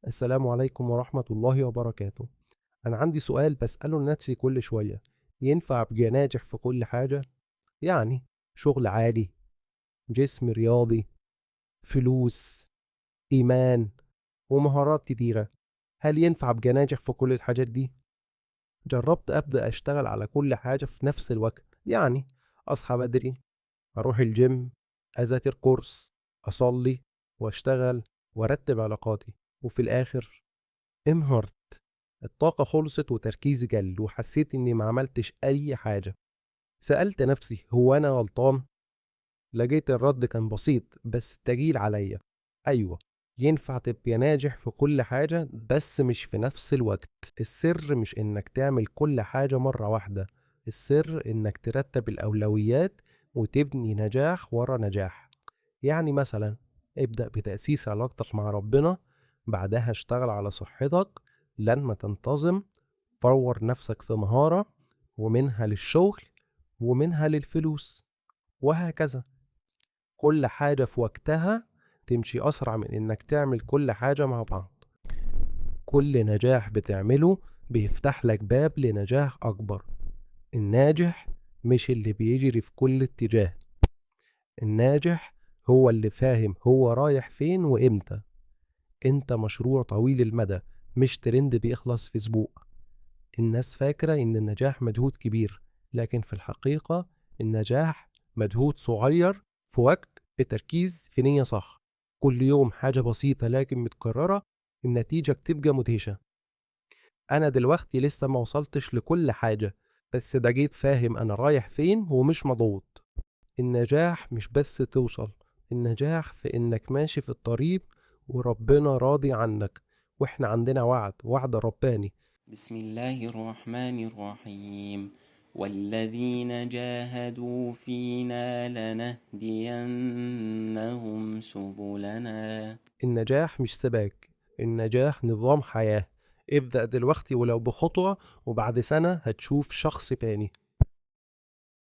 السلام عليكم ورحمة الله وبركاته. أنا عندي سؤال بسأله لنفسي كل شوية، ينفع أبقى ناجح في كل حاجة؟ يعني شغل عالي، جسم رياضي، فلوس، إيمان، ومهارات كتيرة. هل ينفع أبقى ناجح في كل الحاجات دي؟ جربت أبدأ أشتغل على كل حاجة في نفس الوقت، يعني أصحى بدري، أروح الجيم، أذاكر كورس، أصلي، وأشتغل، وأرتب علاقاتي، وفي الآخر انهارت. الطاقة خلصت وتركيزي قل وحسيت إني ما عملتش أي حاجة. سألت نفسي هو أنا غلطان؟ لقيت الرد كان بسيط بس تقيل عليا. أيوة، ينفع تبقى ناجح في كل حاجة بس مش في نفس الوقت. السر مش إنك تعمل كل حاجة مرة واحدة، السر إنك ترتب الأولويات وتبني نجاح ورا نجاح. يعني مثلا ابدأ بتأسيس علاقتك مع ربنا، بعدها اشتغل على صحتك، لما تنتظم طور نفسك في مهارة، ومنها للشغل، ومنها للفلوس، وهكذا. كل حاجة في وقتها تمشي أسرع من إنك تعمل كل حاجة مع بعض. كل نجاح بتعمله بيفتح لك باب لنجاح أكبر. الناجح مش اللي بيجري في كل اتجاه، الناجح هو اللي فاهم هو رايح فين وإمتى. انت مشروع طويل المدى، مش ترند بيخلص في اسبوع. الناس فاكرة ان النجاح مجهود كبير، لكن في الحقيقة النجاح مجهود صغير في وقت، بتركيز، في نية صح. كل يوم حاجة بسيطة لكن متكررة، النتيجة بتبقى مدهشة. انا دلوقتي لسه ما وصلتش لكل حاجة، بس ده جيت فاهم انا رايح فين ومش مضغوط. النجاح مش بس توصل، النجاح في انك ماشي في الطريق وربنا راضي عنك. واحنا عندنا وعد رباني. بسم الله الرحمن الرحيم. والذين جاهدوا فينا لنهدينهم سبلنا. النجاح مش سباك، النجاح نظام حياة. ابدأ دلوقتي ولو بخطوة، وبعد سنة هتشوف شخص تاني.